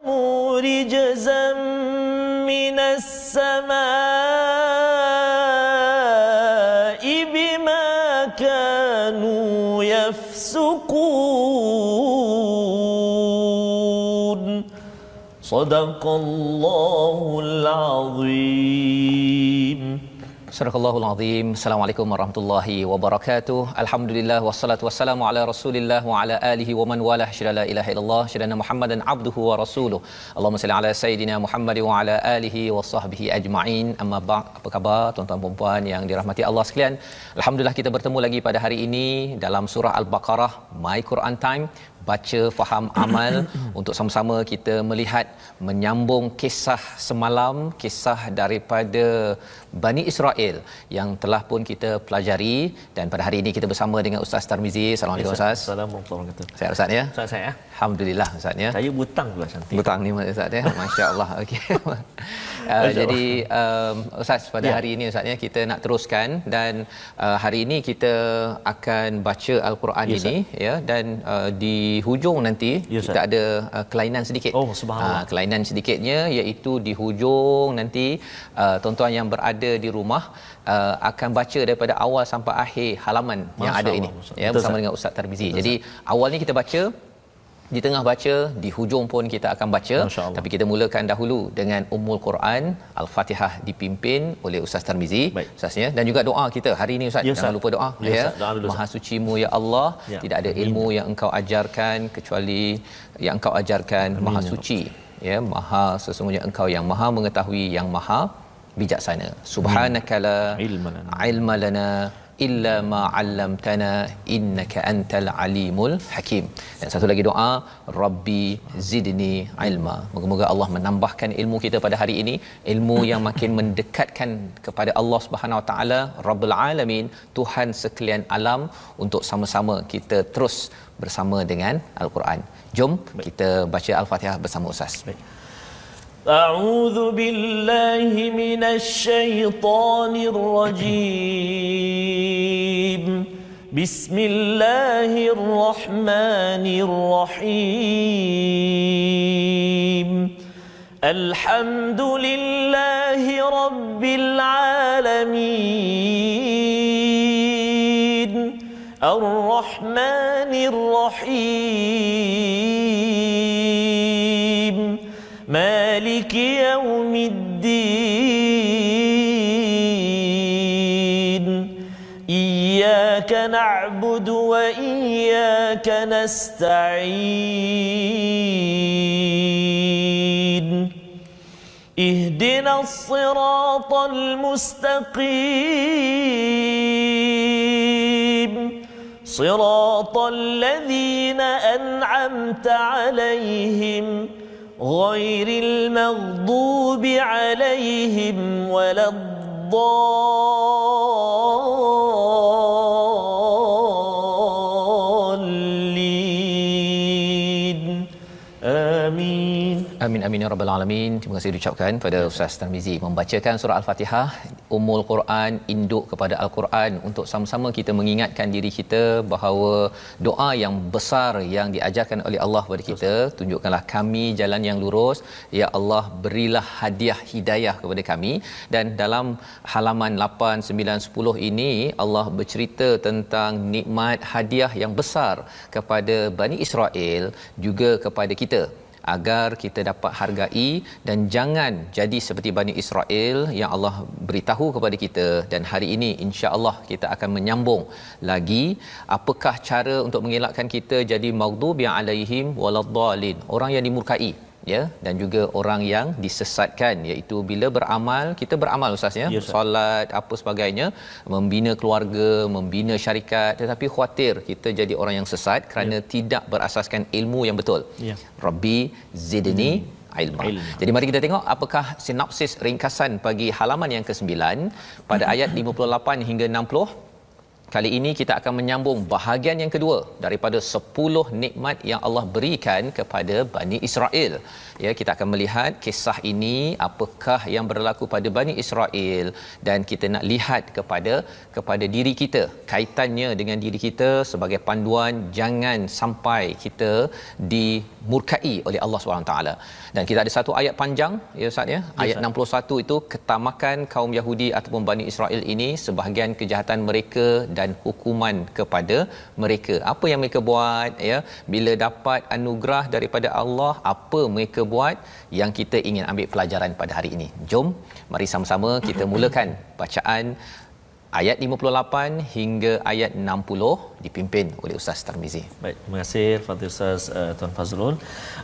رجزا من السماء بما كانوا يفسقون صدق الله العظيم. Surahul Azim. Assalamualaikum warahmatullahi wabarakatuh. Alhamdulillah wassalatu wassalamu ala Rasulillah wa ala alihi wa man walah. Syada la ilaha illallah, syada Muhammadan abduhu wa rasuluh. Allahumma salli ala sayidina Muhammad wa ala alihi wa sahbihi ajma'in. Amma ba'd. Apa khabar tuan-tuan dan puan yang dirahmati Allah sekalian? Alhamdulillah kita bertemu lagi pada hari ini dalam surah Al-Baqarah, My Quran Time. Baca, faham, amal untuk sama-sama kita melihat menyambung kisah semalam, kisah daripada Bani Israel yang telah pun kita pelajari, dan pada hari ini kita bersama dengan Ustaz Tarmizi. Assalamualaikum Ustaz. Assalamualaikum warahmatullahi Sehat Ustaz ya? Ustaz saya. Alhamdulillah Ustaz ya. Saya butang pula cantik. Butang ni Ustaz ya. Masya-Allah. Okey. Jadi Ustaz pada hari ini Ustaz ya kita nak teruskan, dan hari ini kita akan baca Al-Quran ini ya, dan di hujung nanti kita ada kelainan sedikit. Oh subhanallah. Kelainan sedikitnya iaitu di hujung nanti tuan-tuan yang berada di rumah akan baca daripada awal sampai akhir halaman yang ada ini ya, bersama dengan Ustaz Tarmizi. Jadi awalnya kita baca, di tengah baca, di hujung pun kita akan baca. Tapi kita mulakan dahulu dengan Ummul Quran, Al-Fatihah dipimpin oleh Ustaz Tarmizi. Ustaz ya, dan juga doa kita hari ini Ustaz. Jangan lupa doa ya. Maha suci-Mu ya Allah, tidak ada ilmu yang Engkau ajarkan kecuali yang Engkau ajarkan. Maha suci ya, maha sesungguhnya Engkau yang maha mengetahui, yang maha bijaksana. Subhanakala ilma lana illa ma 'allamtana innaka antal alimul hakim. Dan satu lagi doa, Rabbi zidni ilma. Moga-moga Allah menambahkan ilmu kita pada hari ini, ilmu yang makin mendekatkan kepada Allah Subhanahu Wa Taala Rabbul Alamin, Tuhan sekalian alam, untuk sama-sama kita terus bersama dengan Al-Quran. Jom kita baca Al-Fatihah bersama Ustaz. أعوذ بالله من الشيطان الرجيم بسم الله الرحمن الرحيم الحمد لله رب العالمين الرحمن الرحيم مالك يوم الدين إياك نعبد وإياك نستعين اهدنا الصراط المستقيم صراط الذين أنعمت عليهم غير المغضوب عليهم ولا الضالين آمين. Amin amin ya rabbal alamin. Terima kasih diucapkan pada Ustaz Tarmizi membacakan surah Al-Fatihah, Ummul Quran, induk kepada Al-Quran, untuk sama-sama kita mengingatkan diri kita bahawa doa yang besar yang diajarkan oleh Allah kepada kita, tunjukkanlah kami jalan yang lurus ya Allah, berilah hadiah hidayah kepada kami. Dan dalam halaman 8, 9, 10 ini Allah bercerita tentang nikmat hadiah yang besar kepada Bani Israel, juga kepada kita, agar kita dapat hargai dan jangan jadi seperti Bani Israel yang Allah beritahu kepada kita. Dan hari ini insya-Allah kita akan menyambung lagi apakah cara untuk mengelakkan kita jadi maghdubi alaihim waladdallin, orang yang dimurkai ya, dan juga orang yang disesatkan, iaitu bila beramal, kita beramal Ustaz ya, solat apa sebagainya, membina keluarga, membina syarikat, tetapi khawatir kita jadi orang yang sesat kerana tidak berasaskan ilmu yang betul. Rabbi zidni ilma. Jadi mari kita tengok apakah sinopsis ringkasan bagi halaman yang ke-9 pada ayat 58 hingga 60. Kali ini kita akan menyambung bahagian yang kedua daripada 10 nikmat yang Allah berikan kepada Bani Israel. Ya, kita akan melihat kisah ini apakah yang berlaku pada Bani Israel, dan kita nak lihat kepada diri kita, kaitannya dengan diri kita sebagai panduan jangan sampai kita dimurkai oleh Allah SWT. Dan kita ada satu ayat panjang ya Ustaz ya. Ayat 61 itu ketamakan kaum Yahudi ataupun Bani Israel ini, sebahagian kejahatan mereka dan hukuman kepada mereka. Apa yang mereka buat ya, bila dapat anugerah daripada Allah, apa mereka buat yang kita ingin ambil pelajaran pada hari ini. Jom mari sama-sama kita mulakan bacaan ayat 58 hingga ayat 60 dipimpin oleh Ustaz Tarmizi. Baik, terima kasih Fadil Ustaz Tuan Fazrul.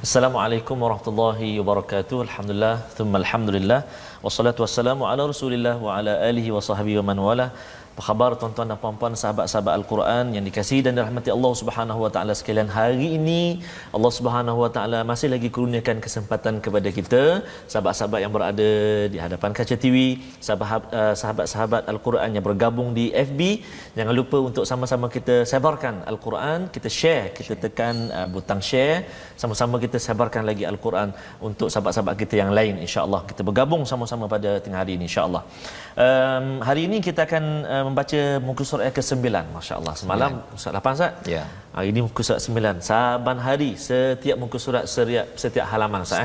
Assalamualaikum warahmatullahi wabarakatuh. Alhamdulillah, thumma alhamdulillah. Wassalatu wassalamu ala Rasulillah wa ala alihi wa sahbihi wa man wala. Apa khabar tuan-tuan dan puan-puan sahabat-sahabat Al-Quran yang dikasihi dan dirahmati Allah Subhanahu wa taala sekalian? Hari ini Allah Subhanahu wa taala masih lagi kurniakan kesempatan kepada kita, sahabat-sahabat yang berada di hadapan kaca TV, sahabat-sahabat Al-Quran yang bergabung di FB, jangan lupa untuk sama-sama kita sebarkan Al-Quran, kita share, kita tekan butang share, sama-sama kita sebarkan lagi Al-Quran untuk sahabat-sahabat kita yang lain, insya-Allah. Kita bergabung sama-sama pada tengah hari ini, insya-Allah. Hari ini kita akan membaca muka surat ke-9. Masya-Allah. Semalam surat 8 Ustaz? Ya. Hari ini muka surat 9. Saban hari setiap muka surat setiap halaman Ustaz.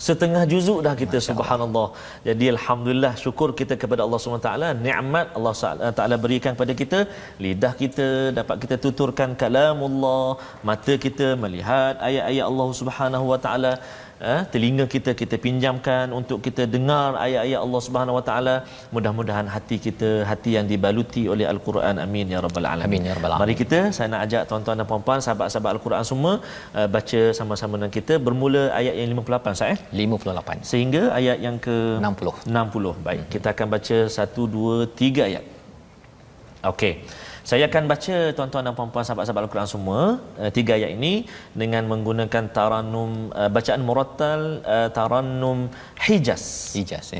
Setengah juzuk dah kita, subhanallah. Jadi alhamdulillah, syukur kita kepada Allah SWT, nikmat Allah Taala berikan kepada kita, lidah kita dapat kita tuturkan kalamullah, mata kita melihat ayat-ayat Allah Subhanahu wa taala, telinga kita pinjamkan untuk kita dengar ayat-ayat Allah Subhanahu wa taala. Mudah-mudahan hati kita hati yang dibaluti oleh Al-Quran. Amin ya rabbal alamin. Amin ya rabbal alamin. Mari kita, saya nak ajak tuan-tuan dan puan-puan sahabat-sahabat Al-Quran semua baca sama-sama dengan kita, bermula ayat yang 58 Ustaz 58 sehingga ayat yang ke 60. Baik, kita akan baca 1 2 3 ayat. Okey. Saya akan baca tuan-tuan dan puan-puan sahabat-sahabat Al-Quran semua 3 ayat ini dengan menggunakan tarannum, bacaan murattal, tarannum Hijaz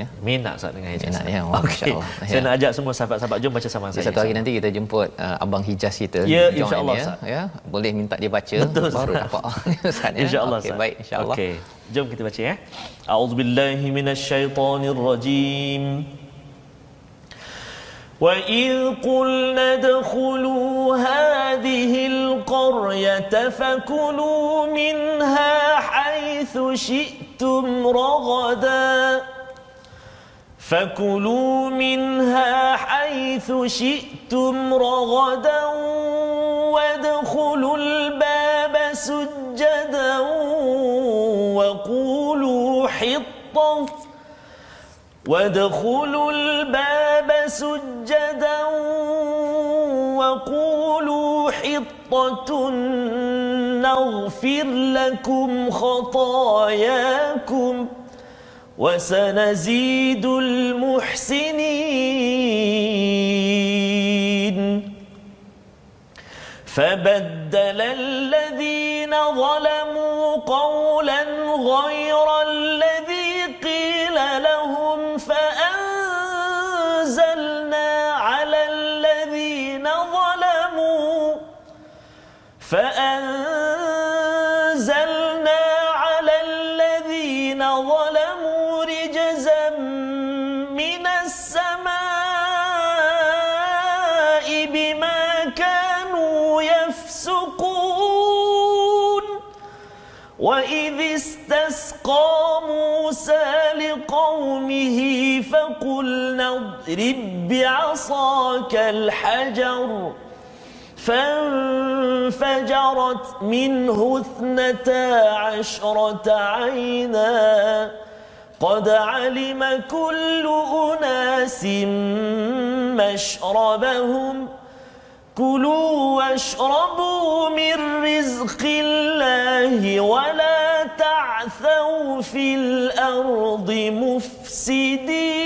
ya. Minat Ustaz dengan Hijaz. Minat ya. Okey. Saya nak ajak semua sahabat-sahabat, jom baca sama saya. Satu hari nanti kita jemput abang Hijaz kita. Ya, insya-Allah ya. Boleh minta dia baca. Betul, baru dapat Ustaz ya. Insya-Allah. Okey, baik, insya-Allah. Okey. Jom kita baca ya. A'udzubillahi minasyaitonirrajim. وَإِذْ قُلْنَا ادْخُلُوا هَٰذِهِ الْقَرْيَةَ فَكُلُوا مِنْهَا حَيْثُ شِئْتُمْ رَغَدًا وَادْخُلُوا الْبَابَ سُجَّدًا وقولوا حطة نغفر لكم خطاياكم وسنزيد المحسنين. فبدل الذين ظلموا قولا غير الذي قيل لهم فأنزلنا على الذين ظلموا رجزا من السماء بما كانوا يفسقون. وإذ استسقى موسى لقومه فقلنا اضرب بعصاك الحجر فانفجرت منه 12 عينا قد علم كل أناس مشربهم كلوا واشربوا من رزق الله ولا تعثوا في الأرض مفسدين.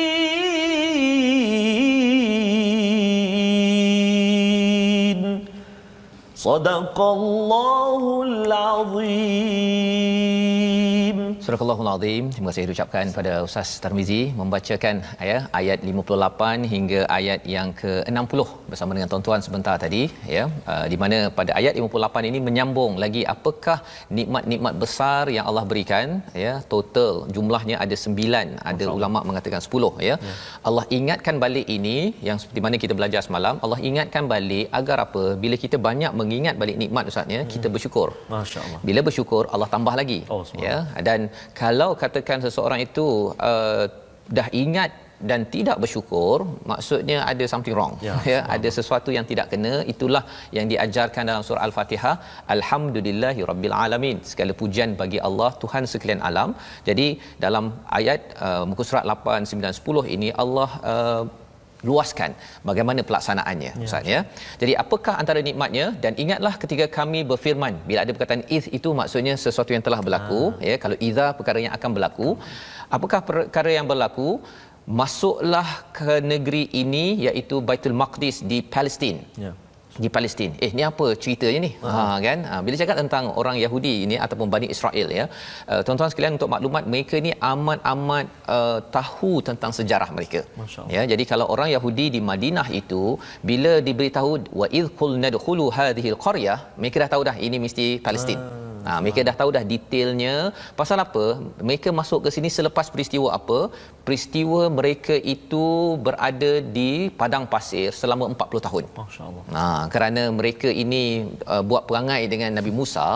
صدق الله العظيم. Surah Al-Azim. Terima kasih diucapkan pada Ustaz Tarmizi membacakan ayat 58 hingga ayat yang ke-60 bersama dengan tuan-tuan sebentar tadi di mana pada ayat 58 ini menyambung lagi apakah nikmat-nikmat besar yang Allah berikan total jumlahnya ada 9, ada ulama mengatakan 10 Allah ingatkan balik ini yang seperti mana kita belajar semalam. Allah ingatkan balik agar apa? Bila kita banyak mengingat balik nikmat Ustaz kita bersyukur. Masya-Allah. Bila bersyukur Allah tambah lagi. Dan kalau katakan seseorang itu dah ingat dan tidak bersyukur, maksudnya ada something wrong. Ada sesuatu yang tidak kena. Itulah yang diajarkan dalam surah Al-Fatihah, alhamdulillahirabbil alamin. Segala pujian bagi Allah Tuhan sekalian alam. Jadi dalam ayat muka surat 8, 9, 10 ini Allah luaskan bagaimana pelaksanaannya Ustaz Jadi apakah antara nikmatnya? Dan ingatlah ketika kami berfirman, bila ada perkataan iz itu maksudnya sesuatu yang telah berlaku kalau idza perkara yang akan berlaku. Apakah perkara yang berlaku? Masuklah ke negeri ini iaitu Baitul Maqdis di Palestin. Di Palestin. Ni apa ceritanya ni? Kan? Bila cakap tentang orang Yahudi ini ataupun Bani Israel tuan-tuan sekalian, untuk maklumat, mereka ni amat-amat tahu tentang sejarah mereka. Jadi kalau orang Yahudi di Madinah itu bila diberitahu wa idh qulna dkhulu hadhihi alqaryah, mereka dah tahu dah ini mesti Palestin. Mereka dah tahu dah detailnya. Pasal apa? Mereka masuk ke sini selepas peristiwa apa? Peristiwa mereka itu berada di padang pasir selama 40 tahun. Masya-Allah. Kerana mereka ini buat perangai dengan Nabi Musa,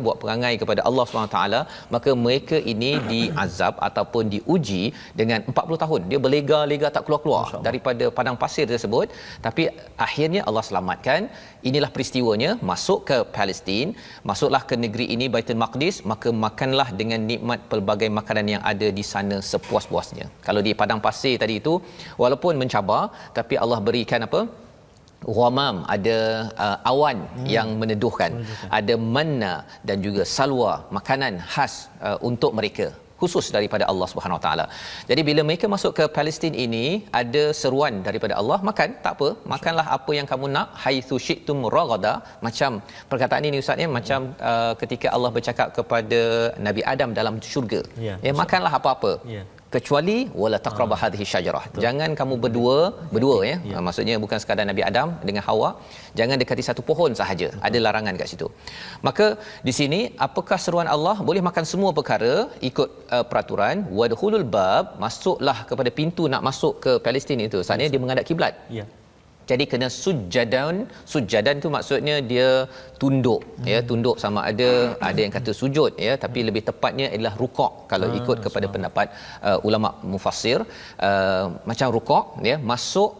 buat perangai kepada Allah SWT, maka mereka ini diazab ataupun diuji dengan 40 tahun. Dia berlega-lega tak keluar-keluar daripada padang pasir tersebut, tapi akhirnya Allah selamatkan. Inilah peristiwanya, masuk ke Palestin, masuklah ke negeri ini Baitul Maqdis, maka makanlah dengan nikmat pelbagai makanan yang ada di sana sepuas-puasnya. Kalau di padang pasir tadi itu walaupun mencabar, tapi Allah berikan apa? Ghamam, ada awan yang meneduhkan, ada manna dan juga salwa, makanan khas untuk mereka, khusus daripada Allah Subhanahu Wa Taala. Jadi bila mereka masuk ke Palestin ini, ada seruan daripada Allah, makan, tak apa, makanlah apa yang kamu nak, haitsu syi'tum ragada. Macam perkataan ini Ustaz macam ketika Allah bercakap kepada Nabi Adam dalam syurga, makanlah apa-apa, kecuali wala taqrabu hadhihi syajarah. Jangan kamu berdua maksudnya bukan sekadar Nabi Adam dengan Hawa, jangan dekati satu pohon sahaja. Ada larangan kat situ. Maka di sini apakah seruan Allah? Boleh makan semua perkara ikut peraturan. Wadkhulul bab, masuklah kepada pintu nak masuk ke Palestin itu. Sebenarnya dia menghadap kiblat. Jadi kena sujadan tu maksudnya dia tunduk, tunduk, sama ada yang kata sujud, tapi lebih tepatnya adalah rukuk kalau ikut kepada pendapat ulama mufassir, macam rukuk, masuk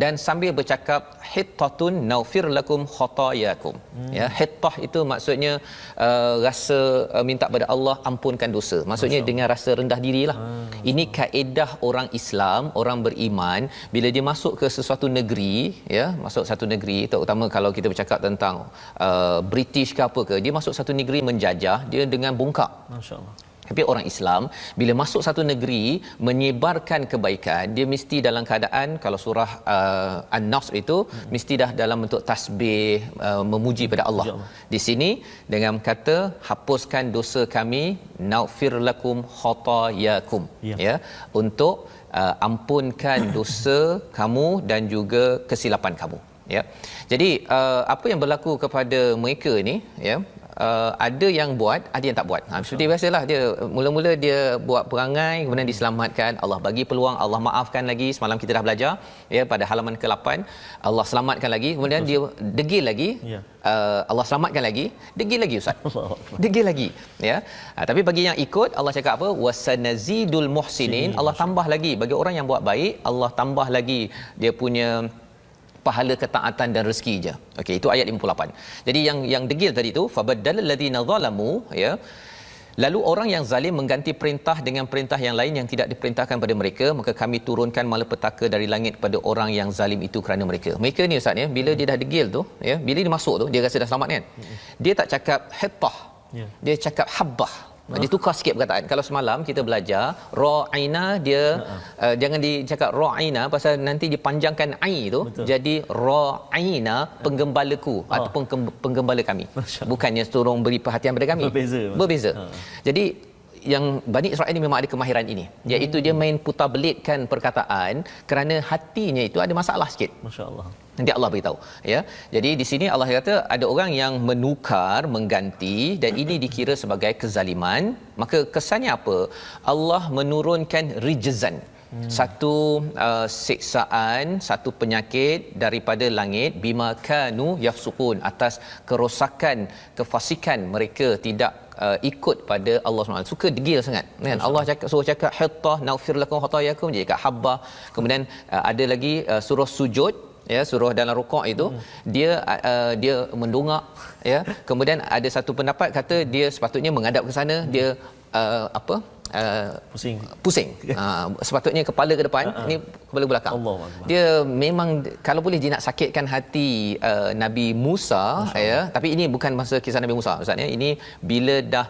dan sambil bercakap hittatun naufir lakum khatayakum. Hittah itu maksudnya rasa minta pada Allah ampunkan dosa. Maksudnya dengan rasa rendah dirilah. Ini kaedah orang Islam, orang beriman, bila dia masuk ke sesuatu negeri, masuk satu negeri, terutama kalau kita bercakap tentang British ke apa ke, dia masuk satu negeri menjajah, dia dengan bongkak. Masya-Allah. Tapi orang Islam bila masuk satu negeri menyebarkan kebaikan, dia mesti dalam keadaan, kalau surah An-Nasr itu mesti dah dalam bentuk tasbih, memuji pada Allah. Di sini dengan kata hapuskan dosa kami, naufir lakum khatayakum, untuk ampunkan dosa kamu dan juga kesilapan kamu. Jadi apa yang berlaku kepada mereka ni, ada yang buat, ada yang tak buat. Seperti biasalah, dia mula-mula dia buat perangai, kemudian diselamatkan, Allah bagi peluang, Allah maafkan lagi. Semalam kita dah belajar pada halaman ke-8, Allah selamatkan lagi, kemudian dia degil lagi, Allah selamatkan lagi, degil lagi Ustaz, degil lagi, tapi bagi yang ikut, Allah cakap apa? Wasanazidul muhsinin, Allah tambah lagi bagi orang yang buat baik, Allah tambah lagi dia punya pahala ketaatan dan rezeki je. Okey, itu ayat 58. Jadi yang degil tadi tu, fabaddalal ladina zalamu, lalu orang yang zalim mengganti perintah dengan perintah yang lain yang tidak diperintahkan pada mereka, maka kami turunkan malapetaka dari langit pada orang yang zalim itu kerana mereka. Mereka ni Ustaz bila dia dah degil tu, bila dia masuk tu, dia rasa dah selamat kan. Dia tak cakap hittah. Dia cakap habbah. Dia tukar sikit perkataan. Kalau semalam kita belajar ra'ina, dia jangan dicakap ra'ina pasal nanti dipanjangkan ai tu. Betul. Jadi ra'ina penggembalaku ataupun penggembala kami. Bukannya tolong beri perhatian pada kami. Berbeza. Jadi yang Bani Israel ini memang ada kemahiran ini, iaitu dia main putar belitkan perkataan kerana hatinya itu ada masalah sikit. Masya-Allah. Nanti Allah beritahu, ya. Jadi di sini Allah kata ada orang yang menukar, mengganti, dan ini dikira sebagai kezaliman. Maka kesannya apa? Allah menurunkan rijzan, satu siksaan, satu penyakit daripada langit, bima kanu yafsukun, atas kerosakan, kefasikan mereka tidak ikut pada Allah SWT. Suka degil sangat kan. Allah suruh cakap hatta naghfir lakum khatayakum, dia cakap habba. Kemudian ada lagi surah sujud, ya, surah dalam rukuk itu dia mendongak, ya. Kemudian ada satu pendapat kata dia sepatutnya menghadap ke sana, dia pusing. Sepatutnya kepala ke depan, ini kepala belakang. Dia memang kalau boleh dia nak sakitkan hati Nabi Musa, ya. Tapi ini bukan masa kisah Nabi Musa, maksudnya ini bila dah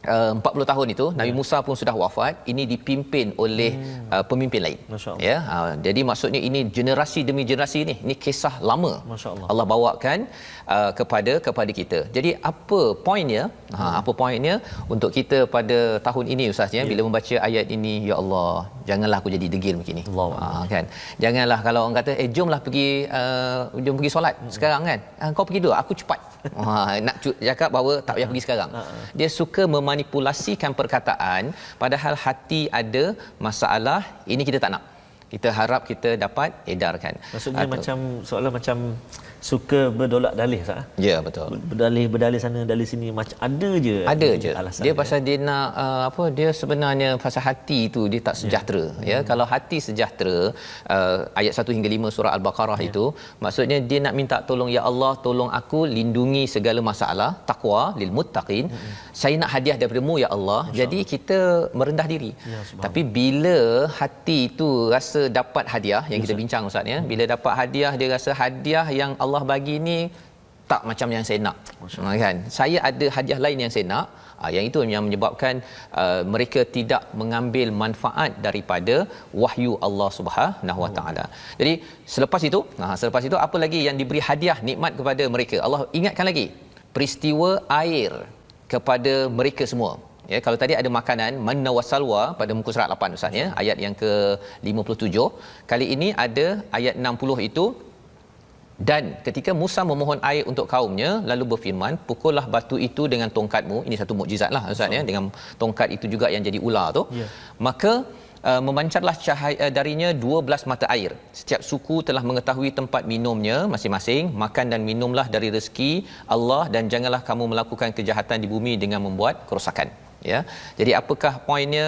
40 tahun itu Nabi Musa pun sudah wafat, ini dipimpin oleh pemimpin lain, ya. Jadi maksudnya ini generasi demi generasi ini kisah lama Allah bawakan kepada kita. Jadi apa poinnya? Apa poinnya untuk kita pada tahun ini Ustaz, ya, bila membaca ayat ini, ya Allah, janganlah aku jadi degil begini. Kan, janganlah kalau orang kata jomlah jom pergi solat sekarang kan, kau pergi dulu, aku cepat. Nak cakap bahawa tak payah pergi sekarang. Dia suka memanipulasikan perkataan, padahal hati ada masalah. Ini kita tak nak. Kita harap kita dapat edarkan. Maksudnya macam soalan macam suka berdolak dalih, sah? Ya, betul. Berdalih sana, dalih sini, macam ada je alasan dia pasal dia nak dia sebenarnya pasal hati tu dia tak sejahtera, ya. Kalau hati sejahtera, ayat 1 hingga 5 surah Al-Baqarah itu maksudnya dia nak minta tolong, ya Allah, tolong aku, lindungi segala masalah, taqwa lil muttaqin. Saya nak hadiah daripada-Mu, ya Allah. Jadi kita merendah diri. Tapi bila hati itu rasa dapat hadiah yang kita bincang Ustaz, ya, bila dapat hadiah, dia rasa hadiah yang Allah bagi ni tak macam yang saya nak, kan. Saya ada hadiah lain yang saya nak, yang itu yang menyebabkan mereka tidak mengambil manfaat daripada wahyu Allah Subhanahu Wa Taala. Jadi selepas itu apa lagi yang diberi hadiah nikmat kepada mereka? Allah ingatkan lagi peristiwa air kepada mereka semua. Ya, kalau tadi ada makanan manna wasalwa pada muka surat 8 Ustaz, ya, ayat yang ke-57. Kali ini ada ayat 60 itu, dan ketika Musa memohon air untuk kaumnya, lalu berfirman, pukullah batu itu dengan tongkatmu. Ini satu mukjizat lah Ustaz, ya, dengan tongkat itu juga yang jadi ular tu. Maka memancarlah cahaya darinya 12 mata air. Setiap suku telah mengetahui tempat minumnya masing-masing. Makan dan minumlah dari rezeki Allah, dan janganlah kamu melakukan kejahatan di bumi dengan membuat kerosakan. Ya, jadi apakah poinnya?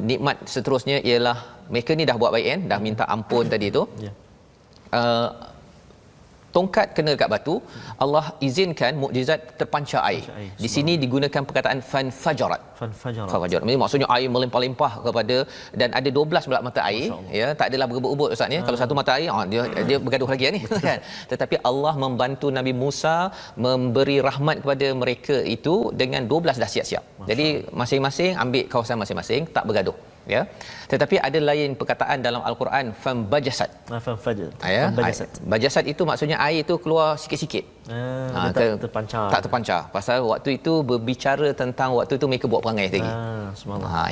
Nikmat seterusnya ialah mereka ni dah buat baik, kan, dah minta ampun tadi tu. Tongkat kena dekat batu, Allah izinkan mukjizat terpancar air. Di sini digunakan perkataan fanfajarat. Maksudnya air melimpah-limpah kepada, dan ada 12 pula mata air, ya, tak adalah berebut-rebut Ustaz, ya. Kalau satu mata air dia bergaduh lagi ni, kan. Tetapi Allah membantu Nabi Musa, memberi rahmat kepada mereka itu dengan 12 dah siap-siap. Jadi masing-masing ambil kawasan masing-masing, tak bergaduh, ya. Tetapi ada lain perkataan dalam Al-Quran, fambajasat. Bajasat itu maksudnya air itu keluar sikit-sikit. Tak terpancar. Pasal waktu itu berbicara tentang waktu itu mereka buat perangai lagi.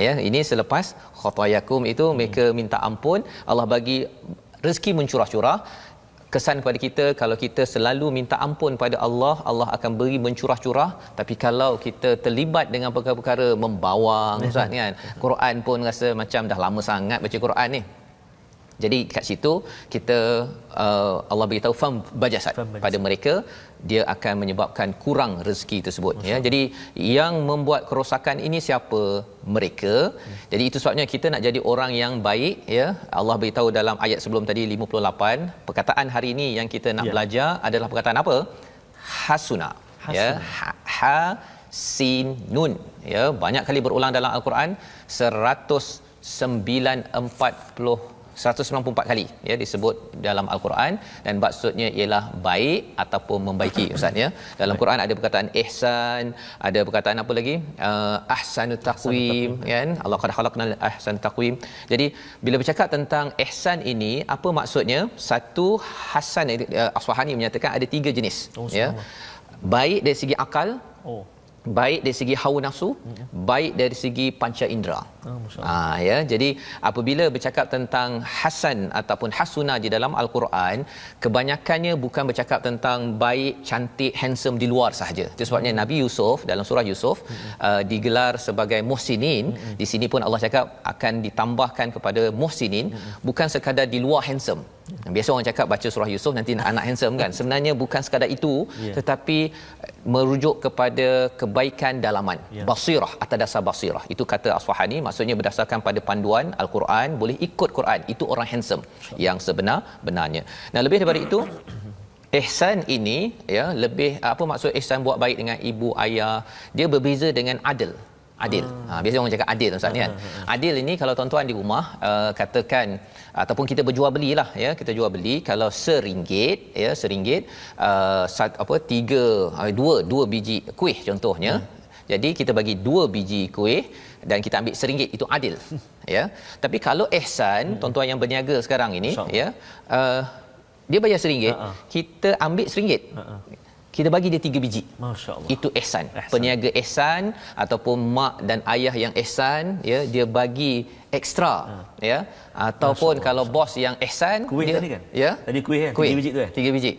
Ya, ini selepas khatayakum itu mereka minta ampun, Allah bagi rezeki mencurah-curah. Kesan kepada kita, kalau kita selalu minta ampun pada Allah, Allah akan beri mencurah-curah. Tapi kalau kita terlibat dengan perkara-perkara membawang, Ustaz, kan, Quran pun rasa macam dah lama sangat baca Quran ni. Jadi kat situ kita Allah beritahu bajasat pada mereka, dia akan menyebabkan kurang rezeki tersebut, ya. Jadi yang membuat kerosakan ini siapa? Mereka. Jadi itu sebabnya kita nak jadi orang yang baik, ya. Allah beritahu dalam ayat sebelum tadi 58, perkataan hari ini yang kita nak belajar adalah perkataan apa? Hasuna. Ya, ha sin nun, ya, banyak kali berulang dalam Al-Quran, 194 kali, ya, disebut dalam Al-Quran, dan maksudnya ialah baik ataupun membaiki, Ustaz, ya. Dalam Quran ada perkataan ihsan, ada perkataan apa lagi? Ahsanut taqwim, kan? Allah qad khalaqnal ahsanut taqwim. Jadi bila bercakap tentang ihsan ini, apa maksudnya? Satu, hasan, Asfahani menyatakan ada 3 jenis, ya. Baik dari segi akal, baik dari segi hawa nafsu, baik dari segi panca indera. Ya, jadi apabila bercakap tentang hasan ataupun hasuna di dalam al-Quran, kebanyakannya bukan bercakap tentang baik, cantik, handsome di luar sahaja. Itu sebabnya Nabi Yusuf dalam surah Yusuf digelar sebagai muhsinin. Di sini pun Allah cakap akan ditambahkan kepada muhsinin, bukan sekadar di luar handsome. Biasa orang cakap baca surah Yusuf nanti anak handsome kan. Sebenarnya bukan sekadar itu, tetapi merujuk kepada kebaikan dalaman. Basirah, atas dasar basirah. Itu kata Asfahani, maksudnya berdasarkan pada panduan Al-Quran, boleh ikut Quran. Itu orang handsome yang sebenar-benarnya. Nah, lebih daripada itu, ihsan ini ya, lebih apa maksud ihsan buat baik dengan ibu ayah, dia berbeza dengan adil. Biasa orang cakap adil Ustaz ni kan. Adil ini kalau tuan-tuan di rumah katakan ataupun kita berjual belilah ya, kita jual beli kalau RM1 ya, dua biji kuih contohnya. Jadi kita bagi 2 biji kuih dan kita ambil RM1, itu adil. Ya. Tapi kalau ihsan, tuan-tuan yang berniaga sekarang ini ya, dia bayar RM1, kita ambil RM1. Kita bagi dia 3 biji. Masya-Allah. Itu ihsan. Peniaga ihsan ataupun mak dan ayah yang ihsan ya, dia bagi ekstra ya. Ataupun kalau bos yang ihsan, kuih dia, tadi kan? Ya. Tadi kuih kan? 3 biji tu 3 biji.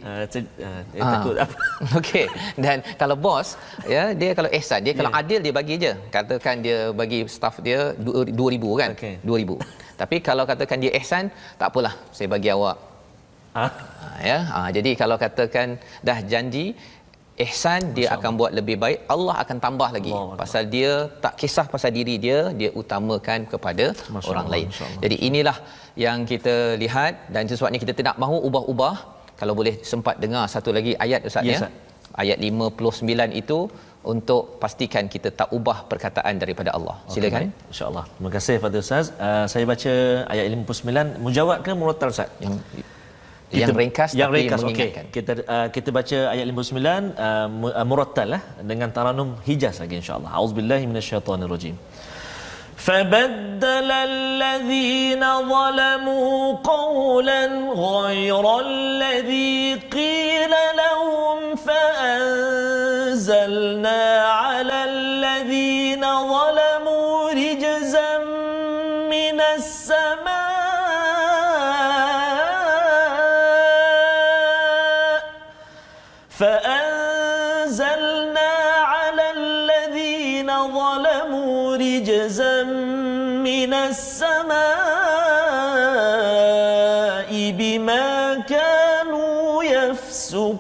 Takut apa. Okey. Dan kalau bos ya, dia kalau ihsan, dia kalau adil dia bagi je. Katakan dia bagi staff dia 2000 kan? 2000. Tapi kalau katakan dia ihsan, tak apalah, saya bagi awak. Jadi kalau katakan dah janji ihsan, dia akan buat lebih baik, Allah akan tambah lagi. Pasal dia tak kisah pasal diri dia, dia utamakan kepada orang lain. Jadi inilah yang kita lihat, dan sebabnya kita tidak mahu ubah-ubah. Kalau boleh sempat dengar satu lagi ayat Ustaz ya. Ayat 59 itu untuk pastikan kita tak ubah perkataan daripada Allah. Silakan. Insya-Allah. Terima kasih Fadil Ustaz. Saya baca ayat 59 mujawad ke murattal Ustaz? Yang ringkas yang tapi ringkas, mengingatkan. Kita baca ayat 59 murattal dengan taranum Hijaz lagi insya-Allah. Auzubillahi minasyaitonirrajim. فبدل الذين ظلموا قولا غير الذي قيل لهم فأنزلنا على الذين ظلموا رجزا من السماء فأنزلنا على الذين ظلموا رجزا من السماء بما كانوا يفسقون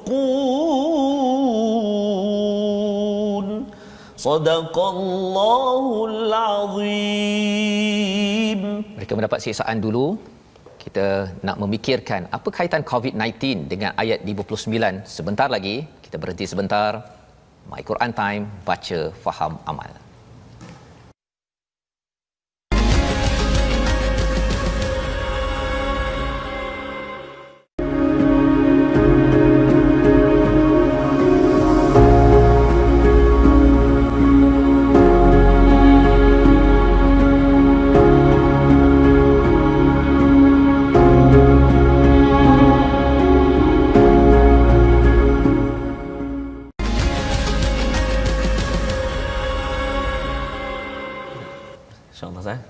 صدق الله العظيم. Mereka mendapat siksaan dulu. Kita nak memikirkan apa kaitan COVID-19 dengan ayat 59. Sebentar lagi, kita berhenti sebentar. My Quran Time, baca, faham, amal.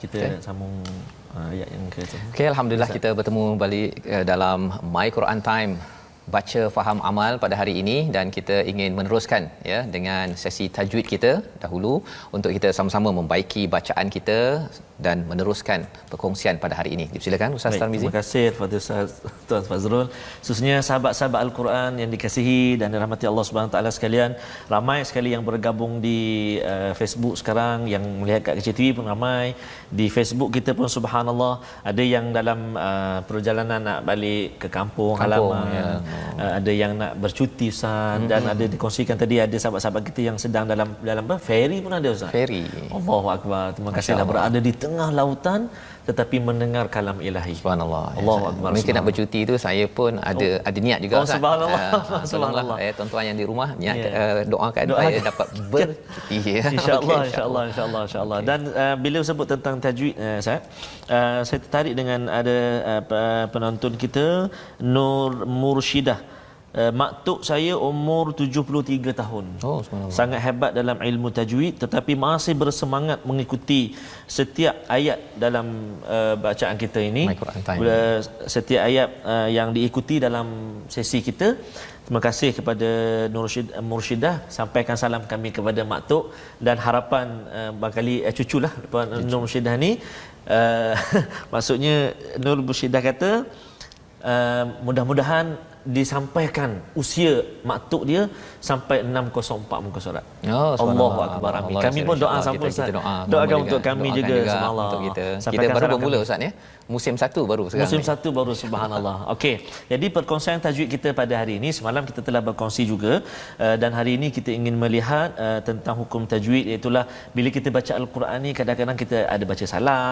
Kita sambung ayat yang ke. Okey, alhamdulillah kita bertemu balik dalam My Quran Time, baca faham amal pada hari ini, dan kita ingin meneruskan ya dengan sesi tajwid kita dahulu untuk kita sama-sama membaiki bacaan kita dan meneruskan perkongsian pada hari ini. Silakan Ustaz Tarmizi. Terima kasih kepada Ustaz Tuan Fazrul. Khususnya sahabat-sahabat Al-Quran yang dikasihi dan dirahmati Allah Subhanahu taala sekalian, ramai sekali yang bergabung di Facebook sekarang, yang melihat kat Kecil TV pun ramai. Di Facebook kita pun subhanallah, ada yang dalam perjalanan nak balik ke kampung halaman, ada yang nak bercuti Ustaz, dan ada dikongsikan tadi ada sahabat-sahabat kita yang sedang dalam ferry pun ada Ustaz. Ferry. Allahu akbar. Terima kasihlah berada di tengah lautan tetapi mendengar kalam ilahi. Subhanallah. Allahu akbar. Mungkin nak bercuti tu saya pun ada niat juga Ustaz. Subhanallah. Subhanallah. Tuan-tuan yang di rumah niat doakan supaya dapat bercuti. Insya-Allah. Dan bila sebut tentang tajwid saya tertarik dengan ada penonton kita Nur Murshidah Maktuk saya umur 73 tahun. Oh, subhanallah. Sangat hebat dalam ilmu tajwid tetapi masih bersemangat mengikuti setiap ayat dalam bacaan kita ini. My Quran Time. Setiap ayat yang diikuti dalam sesi kita. Terima kasih kepada Nur Mursyidah, sampaikan salam kami kepada Maktuk dan harapan barangkali cuculah Nur Mursyidah ni maksudnya Nur Mursyidah kata mudah-mudahan disampaikan usia maktuk dia sampai 604 muka surat. Oh, Allahu akbar. Amin. Kami pun doa sama Ustaz. Doakan untuk kami juga, subhanallah. Untuk kita baru bermula Ustaz ya. Musim 1 baru sekarang. Musim 1 baru, subhanallah. Okey. Jadi perkongsian tajwid kita pada hari ini, semalam kita telah berkongsi juga dan hari ini kita ingin melihat tentang hukum tajwid, iaitu bila kita baca al-Quran ni kadang-kadang kita ada baca salah,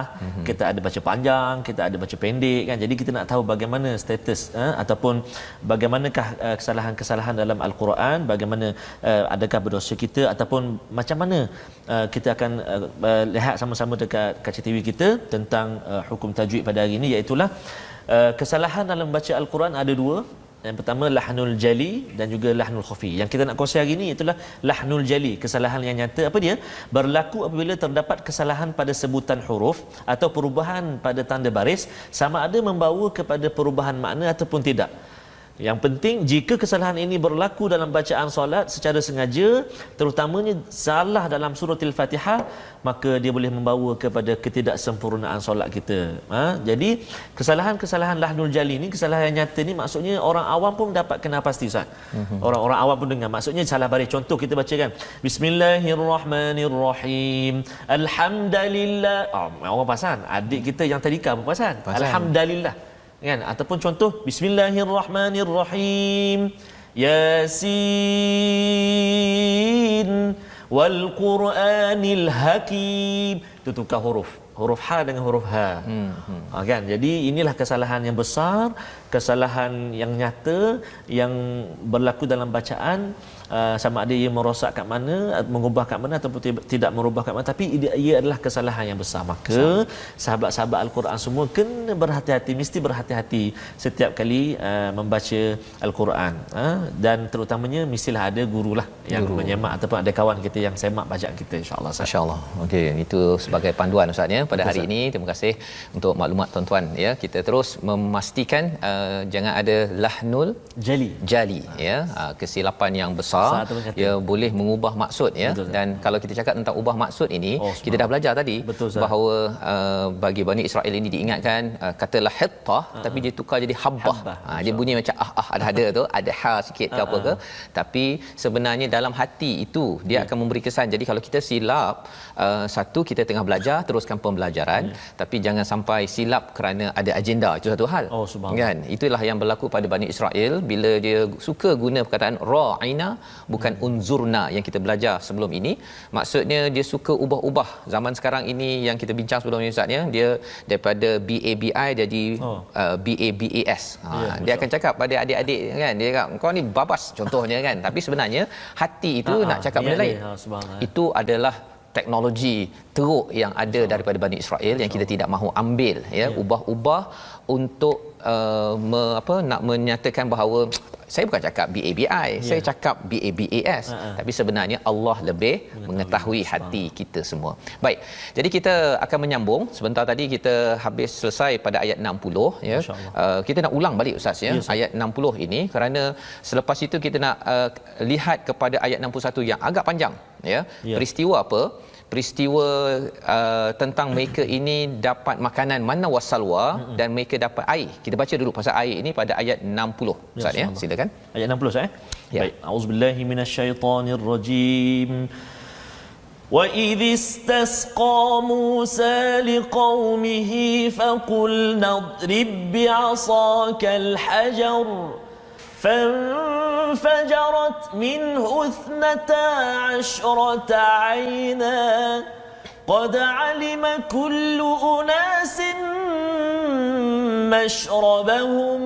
kita ada baca panjang, kita ada baca pendek kan. Jadi kita nak tahu bagaimana status ataupun bagaimanakah kesalahan-kesalahan dalam al-Quran, bagaimana adakah berdosa kita ataupun macam mana kita akan lihat sama-sama dekat kaca TV kita tentang hukum tajwid pada hari ini, iaitu kesalahan dalam baca al-Quran ada dua. Yang pertama lahnul jali dan juga lahnul khafi. Yang kita nak kongsi hari ini itulah lahnul jali, kesalahan yang nyata. Apa dia? Berlaku apabila terdapat kesalahan pada sebutan huruf atau perubahan pada tanda baris, sama ada membawa kepada perubahan makna ataupun tidak. Yang penting jika kesalahan ini berlaku dalam bacaan solat secara sengaja, terutamanya salah dalam surah Al-Fatihah, maka dia boleh membawa kepada ketidaksempurnaan solat kita. Jadi kesalahan-kesalahan lahnul jali ni, kesalahan yang nyata ni, maksudnya orang awam pun dapat kena pasti Ustaz. Orang-orang awam pun dengar. Maksudnya salah baris. Contoh kita baca kan, Bismillahirrahmanirrahim. Alhamdulillah. Orang pasan. Adik kita yang tadika pun pasan. Alhamdulillah. Kan, ataupun contoh Bismillahirrahmanirrahim, Yasin wal Quranil Hakim. Itu tukar huruf ha dengan huruf ha. Kan, jadi inilah kesalahan yang besar, kesalahan yang nyata yang berlaku dalam bacaan. Sama ada ia merosak kat mana, mengubah kat mana ataupun tidak merubah kat mana, tapi ia adalah kesalahan yang besar. Maka sahabat-sahabat al-Quran semua kena berhati-hati, mesti berhati-hati setiap kali membaca al-Quran, dan terutamanya mestilah ada gurulah yang menyemak ataupun ada kawan kita yang semak bacaan kita, insya-Allah. Masya-Allah. Okey, itu sebagai panduan Ustaz ya pada hari ini. Terima kasih untuk maklumat tuan-tuan ya. Kita terus memastikan jangan ada lahnul jali ya, kesilapan yang besar. Ya, boleh mengubah maksud ya. Betul, dan kalau kita cakap tentang ubah maksud ini, kita dah belajar tadi bahawa bagi Bani Israel ini diingatkan katalah hittah tapi dia tukar jadi habbah. Dia bunyi macam ada tu, ada ha sikit ke apa ke, tapi sebenarnya dalam hati itu dia akan memberi kesan. Jadi kalau kita silap, satu kita tengah belajar, teruskan pembelajaran, tapi jangan sampai silap kerana ada agenda. Itu satu hal. Kan? Itulah yang berlaku pada Bani Israel bila dia suka guna perkataan ra'ina bukan unzurna yang kita belajar sebelum ini. Maksudnya dia suka ubah-ubah. Zaman sekarang ini yang kita bincang sebelum ni Ustaz ya, dia daripada BABI jadi BABAS. Dia akan cakap pada adik-adik kan, dia cakap kau ni babas contohnya kan, tapi sebenarnya hati itu nak cakap benda lain. Itu adalah teknologi teruk yang ada daripada Bani Israel yang kita tidak mahu ambil ya, ubah-ubah untuk nak menyatakan bahawa saya bukan cakap BABI, saya cakap BABAS. Tapi sebenarnya Allah lebih mengetahui hati kita semua. Baik. Jadi kita akan menyambung. Sebentar tadi kita habis selesai pada ayat 60 ya. Kita nak ulang balik Ustaz ya, ayat 60 ini kerana selepas itu kita nak lihat kepada ayat 61 yang agak panjang ya. Peristiwa apa? Peristiwa tentang mereka ini dapat makanan manna wassalwa dan mereka dapat air. Kita baca dulu pasal air ini pada ayat 60 Ustaz ya. Silakan. Ayat 60 Ustaz. Baik. Auzubillahi minasyaitonirrajim. Wa idh istasqa Musa liqaumihi faqulna idrib bi'asakal hajar فانفجرت منه 12 عينا قد علم كل أناس مشربهم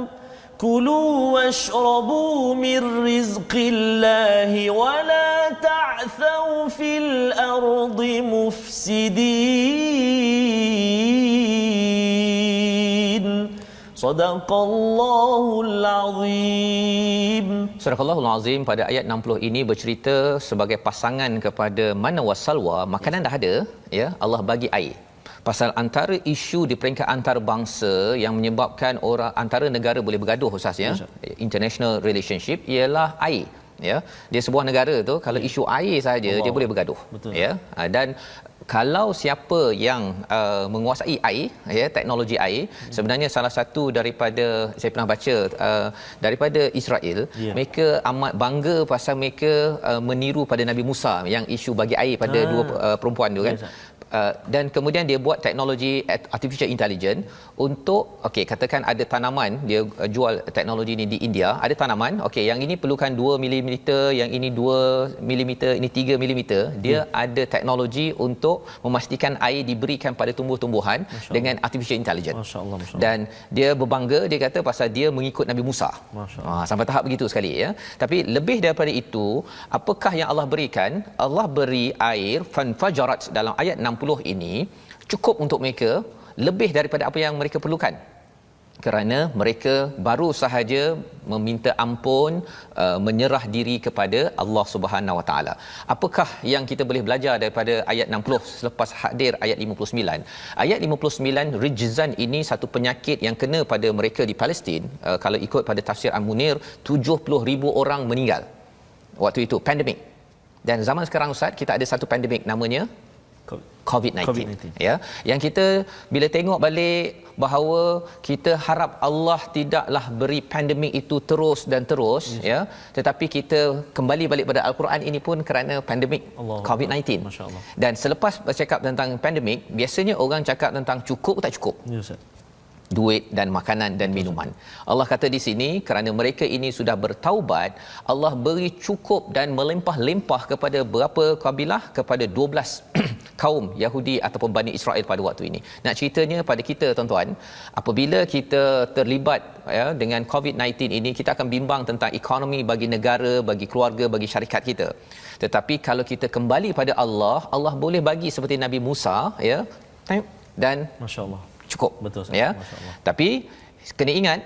كلوا واشربوا من رزق الله ولا تعثوا في الأرض مفسدين صدق الله العظيم. Surah Al-Azim pada ayat 60 ini bercerita sebagai pasangan kepada mana wasalwa, makanan dah ada, ya, Allah bagi air. Pasal antara isu di peringkat antarabangsa yang menyebabkan orang antara negara boleh bergaduh Ustaz, ya, international relationship, ialah air. Ya, dia sebuah negara tu kalau isu air saja dia boleh bergaduh. Betul. Ya, dan kalau siapa yang menguasai air, ya, teknologi air, sebenarnya salah satu daripada saya pernah baca daripada Israel, mereka amat bangga pasal mereka meniru pada Nabi Musa yang isu bagi air pada dua perempuan tu kan. Dan kemudian dia buat teknologi artificial intelligence untuk, okey, katakan ada tanaman, dia jual teknologi ni di India, ada tanaman, okey, yang ini perlukan 2 mm, yang ini 2 mm, ini 3 mm, dia ada teknologi untuk memastikan air diberikan pada tumbuh-tumbuhan dengan artificial intelligence. Masya-Allah, masya-Allah. Dan dia berbangga, dia kata pasal dia mengikut Nabi Musa. Sampai tahap begitu sekali, ya. Tapi lebih daripada itu, apakah yang Allah berikan? Allah beri air fanfajarat dalam ayat 60 ini cukup untuk mereka, lebih daripada apa yang mereka perlukan, kerana mereka baru sahaja meminta ampun, menyerah diri kepada Allah Subhanahu Wa Taala. Apakah yang kita boleh belajar daripada ayat 60 selepas hadir ayat 59? Ayat 59, rijzan ini satu penyakit yang kena pada mereka di Palestin. Kalau ikut pada tafsir Al-Munir, 70,000 orang meninggal waktu itu, pandemik. Dan zaman sekarang Ustaz, kita ada satu pandemik namanya COVID-19. Ya, yang kita bila tengok balik bahawa kita harap Allah tidaklah beri pandemik itu terus dan terus, ya, tetapi kita kembali balik pada Al-Quran ini pun kerana pandemik COVID-19. Dan selepas bercakap tentang pandemik, biasanya orang cakap tentang cukup tak cukup. Ya, Ustaz. Duit dan makanan dan minuman. Allah kata di sini kerana mereka ini sudah bertaubat, Allah beri cukup dan melimpah-limpah kepada berapa kabilah? Kepada 12 kaum Yahudi ataupun Bani Israel pada waktu ini. Nak ceritanya pada kita tuan-tuan, apabila kita terlibat, ya, dengan COVID-19 ini, kita akan bimbang tentang ekonomi bagi negara, bagi keluarga, bagi syarikat kita. Tetapi kalau kita kembali pada Allah, Allah boleh bagi seperti Nabi Musa, ya, dan masya-Allah cukup. Betul, ya. Tapi kena ingat,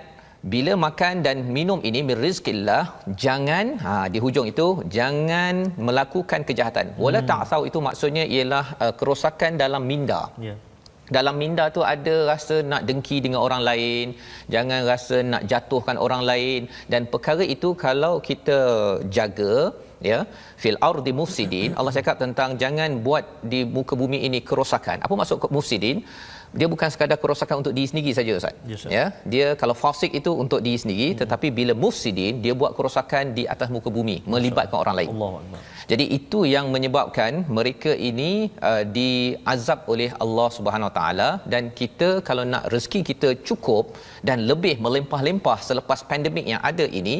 bila makan dan minum ini min rizqillah, jangan di hujung itu jangan melakukan kejahatan. Wala ta'sau itu maksudnya ialah kerosakan dalam minda. Dalam minda tu ada rasa nak dengki dengan orang lain, jangan rasa nak jatuhkan orang lain, dan perkara itu kalau kita jaga, ya, fil ardi mufsidin, Allah cakap tentang jangan buat di muka bumi ini kerosakan. Apa maksud mufsidin? Dia bukan sekadar kerosakan untuk diri sendiri saja, Ustaz. Ya, dia kalau fasik itu untuk diri sendiri, tetapi bila mufsidin, dia buat kerosakan di atas muka bumi, melibatkan orang lain. Jadi itu yang menyebabkan mereka ini diazab oleh Allah Subhanahu Wa Taala. Dan kita kalau nak rezeki kita cukup dan lebih melimpah-limpah selepas pandemik yang ada ini,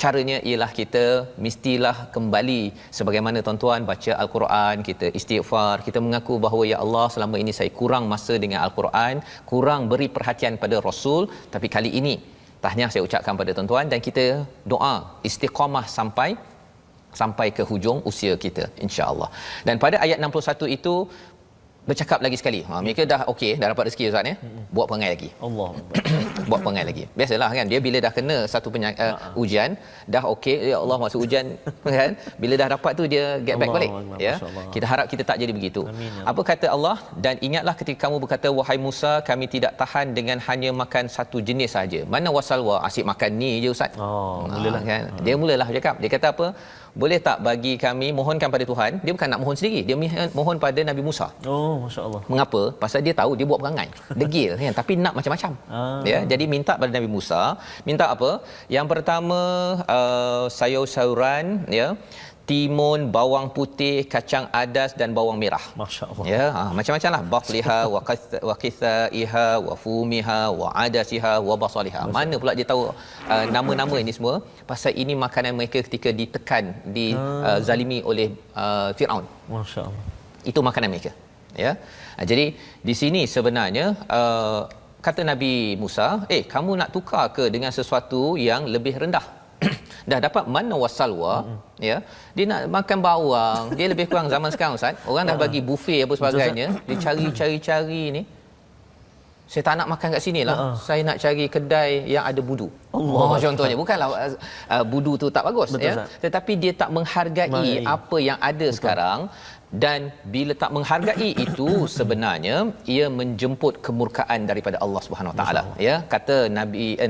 caranya ialah kita mestilah kembali sebagaimana tuan-tuan baca Al-Quran, kita istighfar, kita mengaku bahawa ya Allah, selama ini saya kurang masa dengan Al-Quran, kurang beri perhatian pada Rasul, tapi kali ini tahniah saya ucapkan pada tuan-tuan, dan kita doa istiqamah sampai ke hujung usia kita, insya-Allah. Dan pada ayat 61 itu bercakap lagi sekali. Mereka dah okey, dah dapat rezeki, Ustaz, ya. Buat perangai lagi. Allah. Buat perangai lagi. Biasalah kan, dia bila dah kena satu ujian, dah okey, ya Allah, masuk ujian kan. Bila dah dapat tu dia get back balik, ya. Kita harap kita tak jadi begitu. Amin, ya. Apa kata Allah? Dan ingatlah ketika kamu berkata, wahai Musa, kami tidak tahan dengan hanya makan satu jenis saja. Mana wasalwa? Asyik makan ni je, Ustaz. Mulalah kan. Dia mulalah bercakap. Dia kata apa? Boleh tak bagi kami mohonkan pada Tuhan? Dia bukan nak mohon sendiri, dia mohon pada Nabi Musa. Masya-Allah. Mengapa? Pasal dia tahu dia buat perangai, degil kan, tapi nak macam-macam. Ya, jadi minta pada Nabi Musa, minta apa? Yang pertama sayur-sayuran, ya, timun, bawang putih, kacang adas dan bawang merah. Masya-Allah. Ya, macam-macamlah, baqliha wa qithaiha wa fumiha wa adasiha wa basaliha. Mana pula dia tahu nama-nama ini semua? Pasal ini makanan mereka ketika ditekan, zalimi oleh Firaun. Masya-Allah. Itu makanan mereka. Ya. Jadi di sini sebenarnya kata Nabi Musa, kamu nak tukar ke dengan sesuatu yang lebih rendah? Dah dapat manna wasalwa, ya, dia nak makan bawang. Dia lebih kurang zaman sekarang, Ustaz, orang dah bagi buffet apa sebagainya, dia cari ni saya tak nak makan kat sini lah. Saya nak cari kedai yang ada budu. Allah, contohnya. Bukanlah budu tu tak bagus. Betul, ya. Tetapi dia tak menghargai apa yang ada sekarang. Dan bila tak menghargai itu, sebenarnya ia menjemput kemurkaan daripada Allah Subhanahu Wa Taala. Ya, kata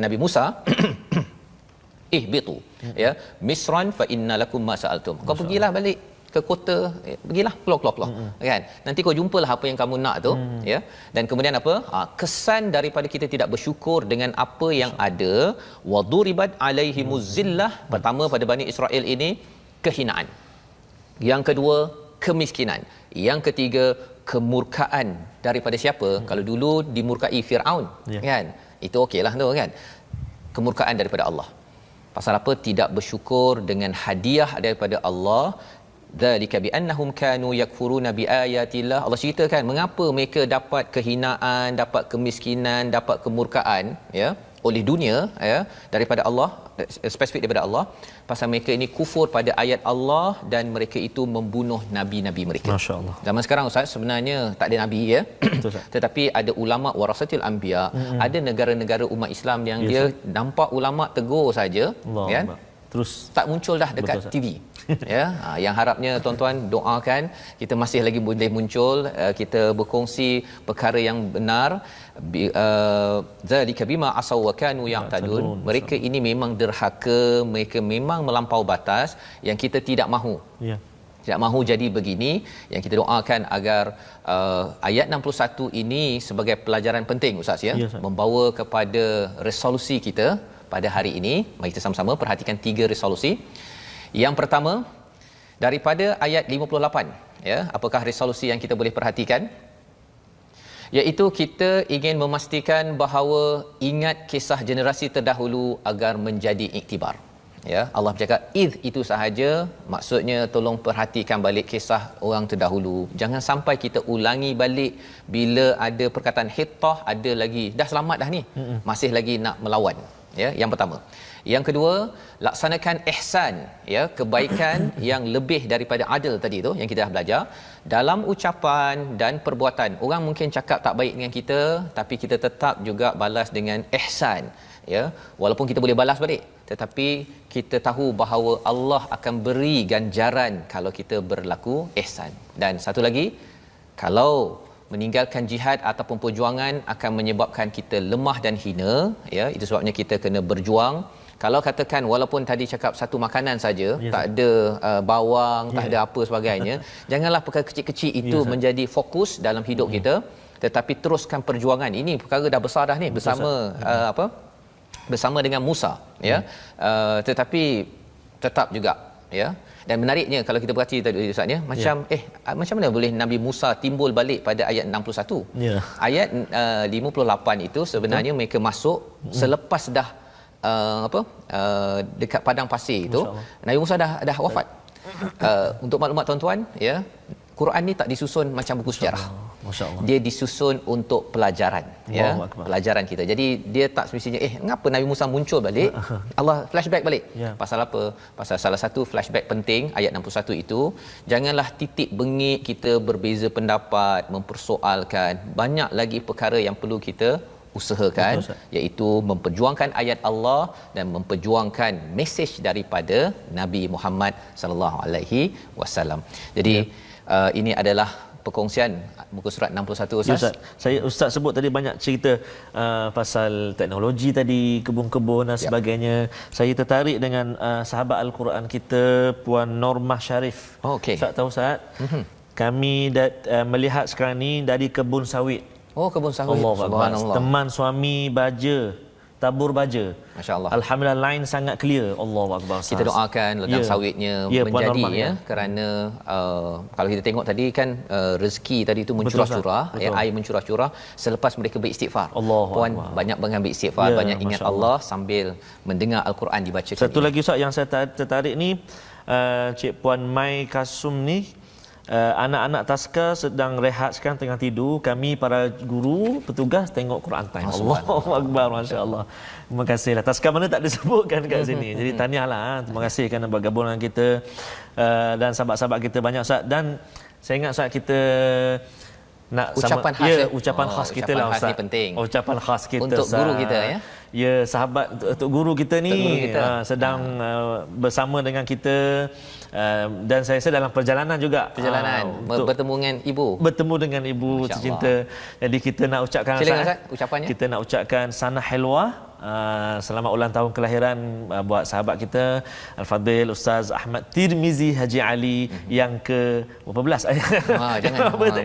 Nabi Musa, ihbitu, ya, Misran fa inna lakum ma sa'altum. Kau pergilah balik ke kota, pergilah keluar kan, nanti kau jumpalah apa yang kamu nak tu. Ya, dan kemudian apa, kesan daripada kita tidak bersyukur dengan apa yang ada. Waduribat alaihimuz zillah, pertama pada Bani Israel ini kehinaan, yang kedua kemiskinan, yang ketiga kemurkaan daripada siapa? Kalau dulu dimurkai Firaun, kan, itu okeylah tu kan, kemurkaan daripada Allah. Pasal apa? Tidak bersyukur dengan hadiah daripada Allah. Dzalika bi annahum kanu yakfuruna bi ayatillah. Allah ceritakan mengapa mereka dapat kehinaan, dapat kemiskinan, dapat kemurkaan, ya, oleh dunia, ya, daripada Allah, spesifik daripada Allah, pasal mereka ini kufur pada ayat Allah dan mereka itu membunuh nabi-nabi mereka. Masya-Allah. Zaman sekarang Ustaz sebenarnya tak ada nabi, ya. Tetapi ada ulama warasatil anbiya, ada negara-negara umat Islam yang dia nampak ulama tegur saja, kan, terus tak muncul dah dekat TV. Ya, yang harapnya tuan-tuan doakan kita masih lagi boleh muncul, kita berkongsi perkara yang benar. Zalika bima asaw wa kanu ya'tadun. Mereka ini memang derhaka, mereka memang melampau batas yang kita tidak mahu. Ya. Tidak mahu jadi begini. Yang kita doakan agar ayat 61 ini sebagai pelajaran penting Ustaz, ya, membawa kepada resolusi kita pada hari ini. Mari kita sama-sama perhatikan 3 resolusi. Yang pertama, daripada ayat 58, ya, apakah resolusi yang kita boleh perhatikan? Iaitu kita ingin memastikan bahawa ingat kisah generasi terdahulu agar menjadi iktibar. Ya, Allah bercakap id itu sahaja, maksudnya tolong perhatikan balik kisah orang terdahulu. Jangan sampai kita ulangi balik bila ada perkataan hittah, ada lagi dah selamat dah ni, masih lagi nak melawan. Ya, yang pertama. Yang kedua, laksanakan ihsan, ya, kebaikan yang lebih daripada adil tadi tu yang kita dah belajar dalam ucapan dan perbuatan. Orang mungkin cakap tak baik dengan kita, tapi kita tetap juga balas dengan ihsan, ya, walaupun kita boleh balas balik, tetapi kita tahu bahawa Allah akan beri ganjaran kalau kita berlaku ihsan. Dan satu lagi, kalau meninggalkan jihad ataupun perjuangan akan menyebabkan kita lemah dan hina, ya, itu sebabnya kita kena berjuang. Kalau katakan walaupun tadi cakap satu makanan saja, tak ada bawang, tak ada apa sebagainya, janganlah perkara kecil-kecil itu menjadi fokus dalam hidup kita, tetapi teruskan perjuangan. Ini perkara dah besar dah ni bersama bersama dengan Musa, ya. Tetapi tetap juga, ya. Dan menariknya kalau kita perhati tadi Ustaz, ya, macam macam mana boleh Nabi Musa timbul balik pada ayat 61? Ayat 58 itu sebenarnya mereka masuk selepas dah dekat padang pasir itu, Nabi Musa dah wafat. Untuk maklumat tuan-tuan, ya, Quran ni tak disusun macam buku sejarah. Masya-Allah. Dia disusun untuk pelajaran, ya, pelajaran kita. Jadi dia tak semestinya mengapa Nabi Musa muncul balik, Allah flashback balik. Pasal apa? Pasal salah satu flashback penting ayat 61 itu, janganlah titik bengik kita berbeza pendapat, mempersoalkan. Banyak lagi perkara yang perlu kita usahakan, iaitu memperjuangkan ayat Allah dan memperjuangkan mesej daripada Nabi Muhammad sallallahu alaihi wasallam. Jadi ini adalah perkongsian muka surat 61 Ustaz. Ustaz sebut tadi banyak cerita pasal teknologi tadi, kebun-kebun dan sebagainya. Saya tertarik dengan sahabat Al-Quran kita Puan Normah Sharif. Ustaz tahu Ustaz? Kami melihat sekarang ni dari kebun sawit. Kebun sawit. Subhanallah. Teman suami baja, tabur baja. Masya-Allah. Alhamdulillah, line sangat clear. Allahu akbar. Kita doakan ladang sawitnya menjadi, ya, kerana kalau kita tengok tadi kan rezeki tadi itu mencurah-curah, air mencurah-curah selepas mereka beristighfar. Puan banyak mengambil istighfar, banyak ingat Allah sambil mendengar Al-Quran dibacakan. Satu lagi Ustaz yang saya tertarik ni, Cik Puan Mai Kasum ni, anak-anak taska sedang rehat sekarang, tengah tidur. Kami para guru petugas tengok Quran Time. Allahu akbar, masya-Allah. Terima kasihlah. Taska mana tak disebutkan kat sini. Jadi tahniahlah, terima kasih kerana bergabung dengan kita dan sahabat-sahabat kita banyak Ustaz. Dan saya ingat Ustaz, kita nak ucapan sama, khas, ya, ucapan khas kita lah ucapan khas Ustaz. ni penting. Ucapan khas kita Untuk Ustaz. guru kita, ya. Ya, sahabat untuk guru kita ni Untuk guru kita. sedang bersama dengan kita, dan saya rasa dalam perjalanan juga, untuk bertemu dengan ibu Masya tercinta. Jadi kita nak ucapkan, silakan Ustaz, ucapannya. kita nak ucapkan sana helwa, selamat ulang tahun kelahiran buat sahabat kita Al-Fadhil Ustaz Ahmad Tirmizi Haji Ali yang ke berapa belas? Jangan berapa belas tu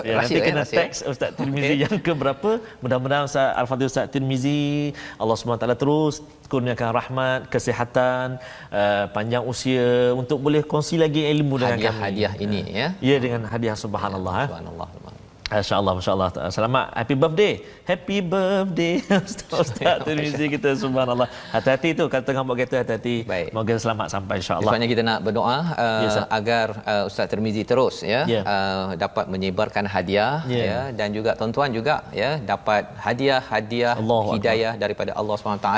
ya, nanti kena teks Ustaz Tirmizi yang ke berapa. Mudah-mudahan Ustaz Al-Fadhil Ustaz Tirmizi, Allah SWT terus kurniakan rahmat, kesihatan, panjang usia untuk boleh kongsi lagi ilmu dengan kami. Hadiah ini, ya. Ya, dengan hadiah subhanallah. Subhanallah. Masya-Allah, masya-Allah. Selamat happy birthday Ustaz Tirmizi kita, subhanallah. Hati-hati tu kalau tengah buat kereta, hati-hati. Baik. Moga selamat sampai insya-Allah. Sebabnya kita nak berdoa agar Ustaz Tirmizi terus dapat menyebarkan hadiah, ya, dan juga tuan-tuan juga, ya, dapat hadiah hidayah daripada Allah SWT,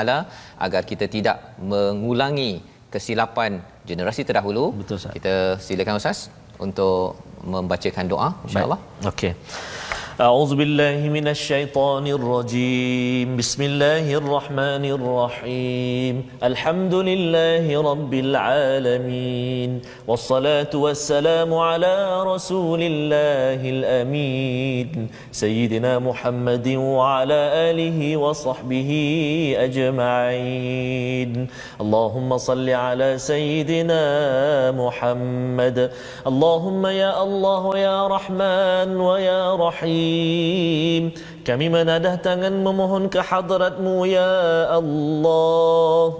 agar kita tidak mengulangi kesilapan generasi terdahulu. Betul, Ustaz. Kita silakan Ustaz untuk membacakan doa, insya-Allah. Okey. A'udzu billahi minasy syaithanir rajim. Bismillahirrahmanirrahim. Alhamdulillahi rabbil alamin. Wassalatu wassalamu ala rasulillahil amin. Sayyidina Muhammadin wa ala alihi wa sahbihi ajma'in. Allahumma salli ala sayyidina Muhammad. Allahumma ya Allah ya Rahman wa ya Rahim. Kami menadah tangan memohon ke hadratmu ya Allah,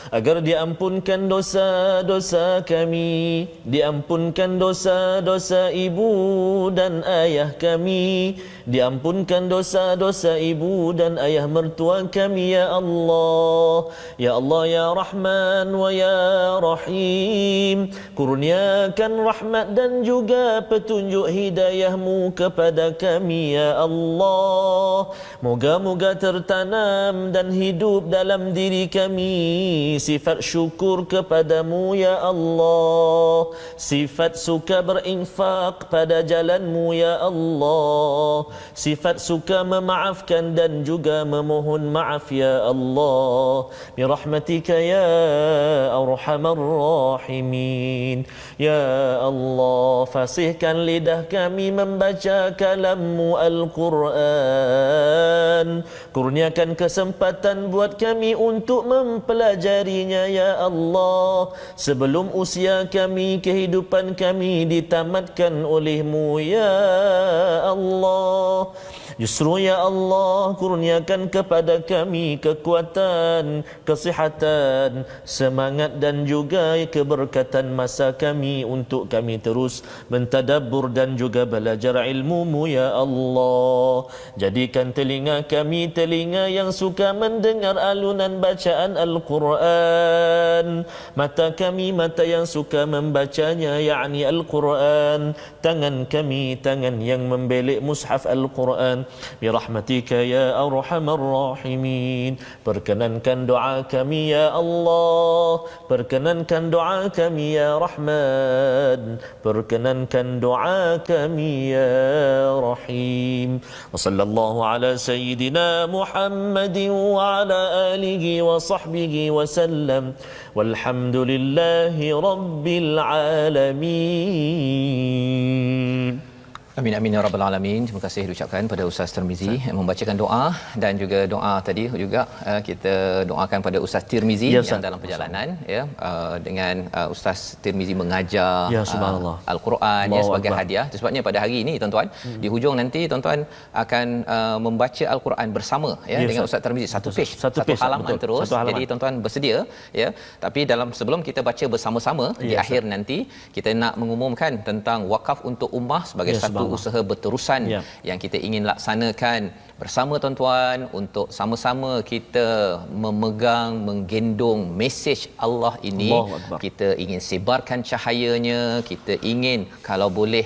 agar diampunkan dosa-dosa kami, diampunkan dosa-dosa ibu dan ayah kami, diampunkan dosa-dosa ibu dan ayah mertua kami ya Allah. Ya Allah ya Rahman wa ya Rahim, kurniakan rahmat dan juga petunjuk hidayahmu kepada kami ya Allah. Moga-moga tertanam dan hidup dalam diri kami sifat syukur kepadamu ya Allah, sifat suka berinfak pada jalanmu ya Allah, sifat suka memaafkan dan juga memohon maaf ya Allah. Birahmatika ya arhamar rahimin. Ya Allah, fasihkan lidah kami membaca kalammu Al-Quran. Kurniakan kesempatan buat kami untuk mempelajarinya ya Allah, sebelum usia kami, kehidupan kami ditamatkan olehmu ya Allah. Justru ya Allah, kurniakan kepada kami kekuatan, kesihatan, semangat dan juga keberkatan masa kami untuk kami terus mentadabbur dan juga belajar ilmu-Mu ya Allah. Jadikan telinga kami telinga yang suka mendengar alunan bacaan Al-Quran, mata kami mata yang suka membacanya yakni Al-Quran, tangan kami tangan yang membelik mushaf Al-Quran. Birahmatika ya arhamar rahimin. Perkenankan doa kami ya Allah, perkenankan doa kami ya Rahman, perkenankan doa kami ya Rahim. Wa sallallahu ala sayyidina Muhammadin wa ala alihi wa sahbihi wa sallam. Walhamdulillahi rabbil alamin. Amin amin ya rabbal alamin. Terima kasih diucapkan pada Ustaz Tirmizi membacakan doa, dan juga doa tadi juga kita doakan pada Ustaz Tirmizi yang dalam perjalanan, ya, dengan Ustaz Tirmizi mengajar Al-Quran ya, sebagai hadiah. Sebabnya pada hari ini tuan-tuan, di hujung nanti tuan-tuan akan membaca Al-Quran bersama dengan Ustaz Tirmizi, satu halaman terus. Jadi tuan-tuan bersedia, ya. Tapi sebelum kita baca bersama-sama di akhir nanti, kita nak mengumumkan tentang wakaf untuk ummah sebagai satu usaha berterusan yang kita ingin laksanakan bersama tuan-tuan, untuk sama-sama kita memegang, menggendong mesej Allah ini. Kita ingin sebarkan cahayanya, kita ingin kalau boleh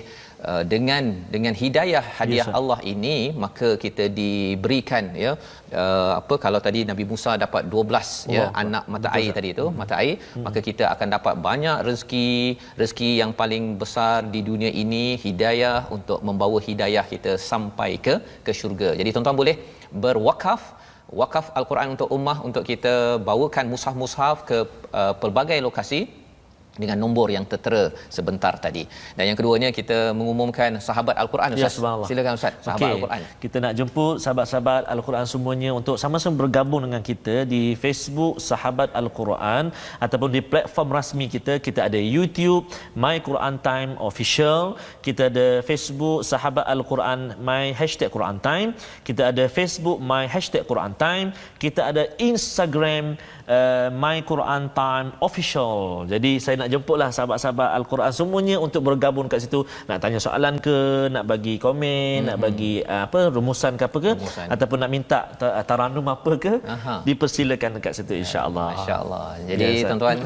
dengan hidayah hadiah Allah ini, maka kita diberikan ya kalau tadi Nabi Musa dapat 12 ya anak mata air tadi itu mata air, maka kita akan dapat banyak rezeki yang paling besar di dunia ini, hidayah untuk membawa hidayah kita sampai ke syurga. Jadi tuan-tuan boleh wakaf Al-Quran untuk ummah, untuk kita bawakan mushaf-mushaf ke pelbagai lokasi dengan nombor yang tertera sebentar tadi. Dan yang keduanya, kita mengumumkan sahabat Al-Quran, Ustaz. Ya, silakan Ustaz, sahabat Al-Quran. Kita nak jemput sahabat-sahabat Al-Quran semuanya untuk sama-sama bergabung dengan kita di Facebook Sahabat Al-Quran ataupun di platform rasmi kita. Kita ada YouTube My Quran Time Official, kita ada Facebook Sahabat Al-Quran My #Quran Time, kita ada Facebook My #Quran Time, kita ada Instagram My Quran Time Official. Jadi saya nak jemputlah sahabat-sahabat Al-Quran semuanya untuk bergabung kat situ, nak tanya soalan ke, nak bagi komen, nak bagi rumusan ke apa ke, ataupun nak minta taranum apa ke, dipersilakan dekat situ, insya-Allah. Masya-Allah. Jadi tuan-tuan,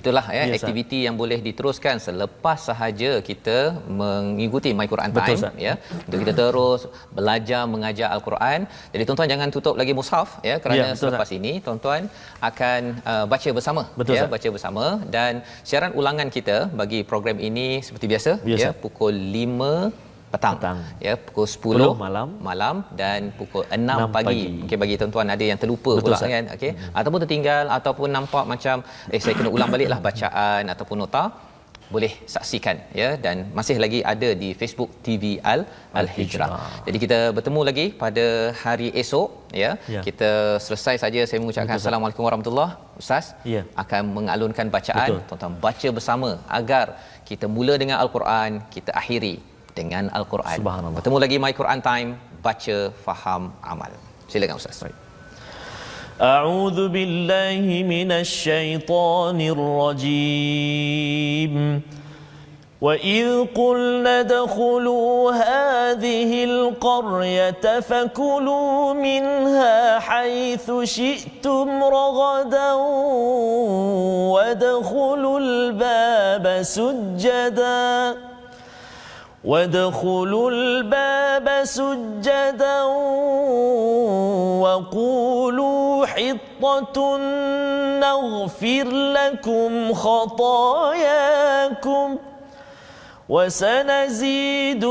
itulah aktiviti yang boleh diteruskan selepas sahaja kita mengikuti My Quran Time ya. Untuk kita terus belajar mengajar Al-Quran. Jadi tuan-tuan jangan tutup lagi mushaf ya, kerana selepas ini tuan-tuan akan baca bersama baca bersama. Dan siaran ulangan kita bagi program ini seperti biasa. Ya, pukul 5 petang. Ya, pukul 10 malam dan pukul 6 pagi. Mungkin bagi tuan-tuan ada yang terlupa pula kan, okey, ataupun tertinggal ataupun nampak macam saya kena ulang baliklah bacaan ataupun nota, boleh saksikan ya. Dan masih lagi ada di Facebook TV Al-Hijrah. Jadi kita bertemu lagi pada hari esok ya. Kita selesai saja saya mengucapkan Assalamualaikum warahmatullahi. Ustaz akan mengalunkan bacaan. Tuan-tuan baca bersama agar kita mula dengan Al-Quran, kita akhiri dengan Al-Quran. Bertemu lagi My Quran Time, baca, faham, amal. Silakan Ustaz. أعوذ بالله من الشيطان الرجيم وإذ قلنا ادخلوا هذه القرية فكلوا منها حيث شئتم رغدا وادخلوا الباب سجدا وقولوا حطة نغفر لكم خطاياكم وسنزيد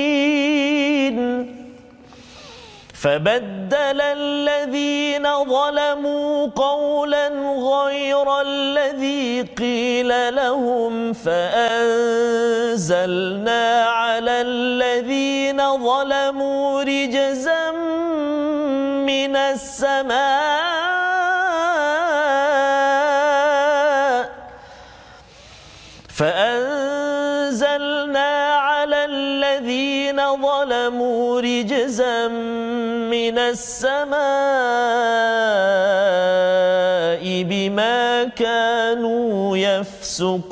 المحسنين. فبدل الذين ظلموا قولا غير الذي قيل لهم فأنزلنا على الذين ظلموا رجزا من السماء بما كانوا يفسقون.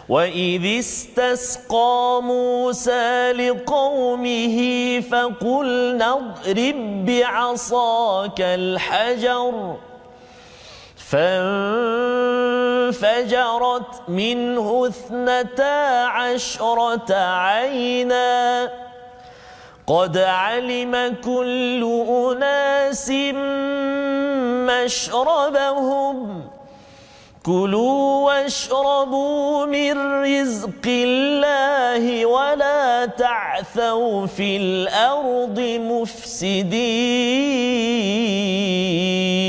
وإذ استسقى موسى لقومه فقلنا اضرب بعصاك الحجر فانفجرت منه 12 عينا قد علم كل أناس مشربهم كلوا واشربوا من رزق الله ولا تعثوا في الأرض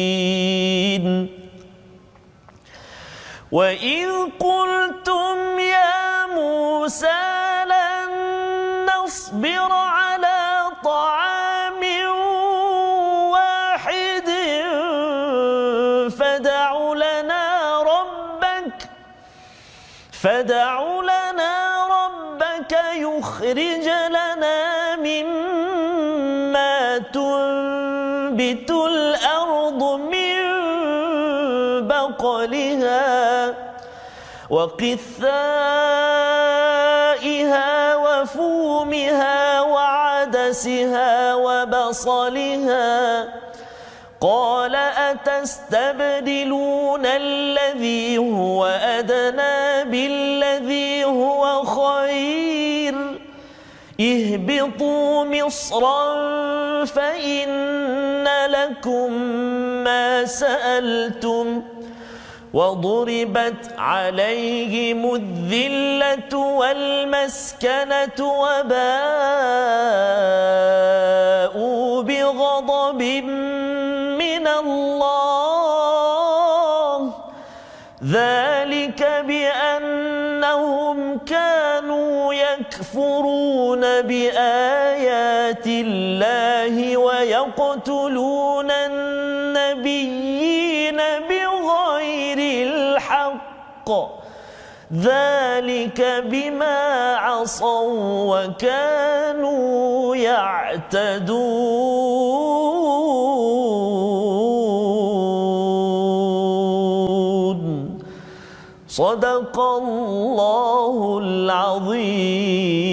مفسدين. وإذ قلتم يا موسى لن نصبر على طعام واحد فادع لنا ربك يخرج لنا مما تنبت الأرض من بقلها وقثائها وفومها وعدسها وبصلها قال أتستبدلون الذي هو أدنى بالذي هو خير اهبطوا مصرا فإن لكم ما سألتم وضربت عليهم الذلة والمسكنة وباءوا بغضب من الله ذلك بأنهم كانوا يكفرون بآيات الله ويقتلون النبيين بغير الحق ذلك بما عصوا وكانوا يعتدون صدق الله العظيم